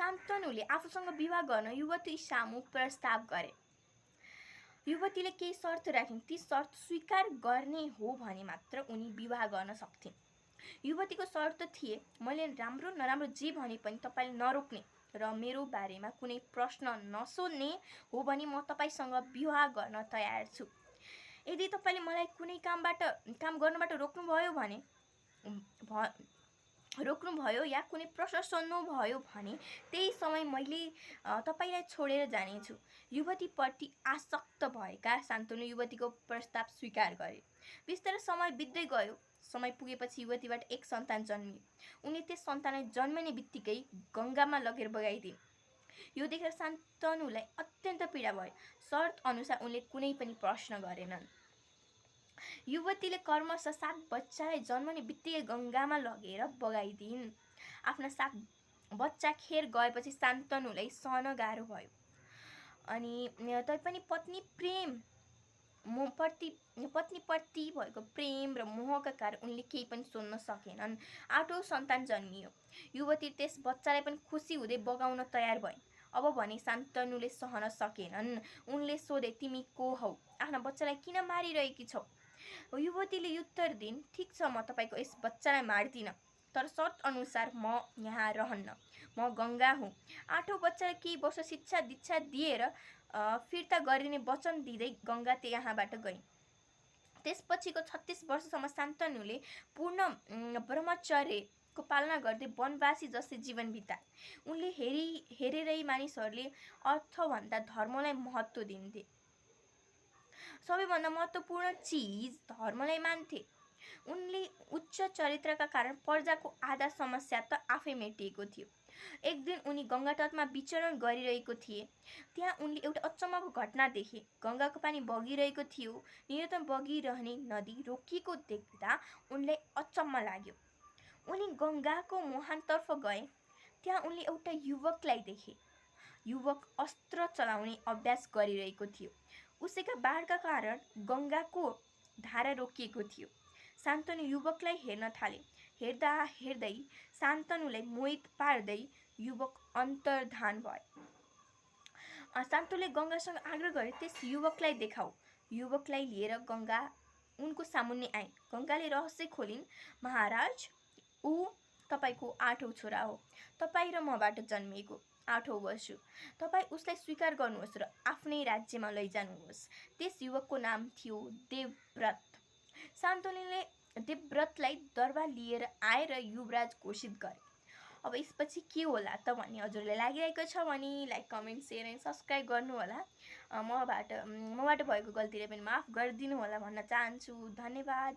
शान्तनुले आफूसँग विवाह गर्न युवती सामु प्रस्ताव गरे। युवतीले केही शर्त राखिन्। ती शर्त स्वीकार गर्ने हो भने मात्र उनी विवाह गर्न सक्थिन्। युवतीको शर्त थिए, मैले राम्रो नराम्रो जे भने पनि तपाईँले नरोक्ने र मेरो बारेमा कुनै प्रश्न नसोध्ने हो भने म तपाईँसँग विवाह गर्न तयार छु। यदि तपाईँले मलाई कुनै काम गर्नबाट रोक्नुभयो या कुनै प्रश्न सोध्नुभयो भने त्यही समय मैले तपाईँलाई छोडेर जानेछु। युवतीप्रति आसक्त भएका शान्तनुले युवतीको प्रस्ताव स्वीकार गरे। बिस्तारै समय बित्दै गयो। समय पुगेपछि युवतीबाट एक सन्तान जन्मियो। उनले त्यस सन्तानलाई जन्मिने बित्तिकै गङ्गामा लगेर बगाइदिन्। यो देखेर शान्तनुलाई अत्यन्त पीडा भयो। शर्त अनुसार उनले कुनै पनि प्रश्न गरेनन्। युवतीले कर्मश 7 बच्चालाई जन्मने बित्तिकै गङ्गामा लगेर बगाइदिन्। आफ्ना 7 बच्चा खेर गएपछि शान्तनुलाई सहन गाह्रो भयो। अनि तैपनि पत्नीप्रति भएको प्रेम र मोहका कारण उनले केही पनि सोध्न सकेनन्। 8औं सन्तान जन्मियो। युवती त्यस बच्चालाई पनि खुसी हुँदै बगाउन तयार भइन्। अब भने शान्तनुले सहन सकेनन्। उनले सोधे, तिमी को हौ? आफ्ना बच्चालाई किन मारिरहेकी छौ? युवतीले उत्तर दिइन्, ठिक छ, म तपाईँको यस बच्चालाई मार्दिन, तर शर्त अनुसार म यहाँ रहन्न। म गङ्गा हुँ। 8औं बच्चालाई केही वर्ष शिक्षा दीक्षा दिएर फिर्ता गरिने वचन दिँदै गङ्गा त्यहाँबाट गइन्। त्यसपछिको 36 वर्षसम्म शान्तनुले पूर्ण ब्रह्मचर्यको पालना गर्दै वनवासी जस्तै जीवन बिताए। उनले हेरेरै मानिसहरूले अर्थभन्दा धर्मलाई महत्त्व दिन्थे। सबैभन्दा महत्त्वपूर्ण चिज धर्मलाई मान्थे। उनले उच्च चरित्रका कारण प्रजाको आधा समस्या त आफै मेटिएको थियो। एक दिन उनी गङ्गा तटमा विचरण गरिरहेको थिए। त्यहाँ उनले एउटा अचम्मको घटना देखे। गङ्गाको पानी बगिरहेको थियो। निरन्तर बगिरहने नदी रोकिएको देख्दा उनलाई अचम्म लाग्यो। उनी गङ्गाको मुहानतर्फ गए। त्यहाँ उनले एउटा युवकलाई देखे। युवक अस्त्र चलाउने अभ्यास गरिरहेको थियो। उसैका बाढका कारण गङ्गाको धारा रोकिएको थियो। शान्तनु युवकलाई हेर्न थाले। हेर्दा हेर्दै शान्तनुलाई मोहित पार्दै युवक अन्तर्धान भए। शान्तनुले गङ्गासँग आग्रह गरे, त्यस युवकलाई देखाऊ। युवकलाई लिएर गङ्गा उनको सामुन्ने आइन्। गङ्गाले रहस्य खोलिन्, महाराज, ऊ तपाईँको 8औं छोरा हो। तपाईँ र मबाट जन्मिएको 8औं वसु। तपाईँ उसलाई स्वीकार गर्नुहोस् र आफ्नै राज्यमा लैजानुहोस्। त्यस युवकको नाम थियो देवव्रत। शान्तनुले देवव्रतलाई दरबार लिएर आएर युवराज घोषित गरे। अब यसपछि के होला त भन्ने हजुरलाई लागिरहेको छ भने like, comment, share and subscribe गर्नुहोला। मबाट भएको गल्तीले पनि माफ गरिदिनु होला भन्न चाहन्छु। धन्यवाद।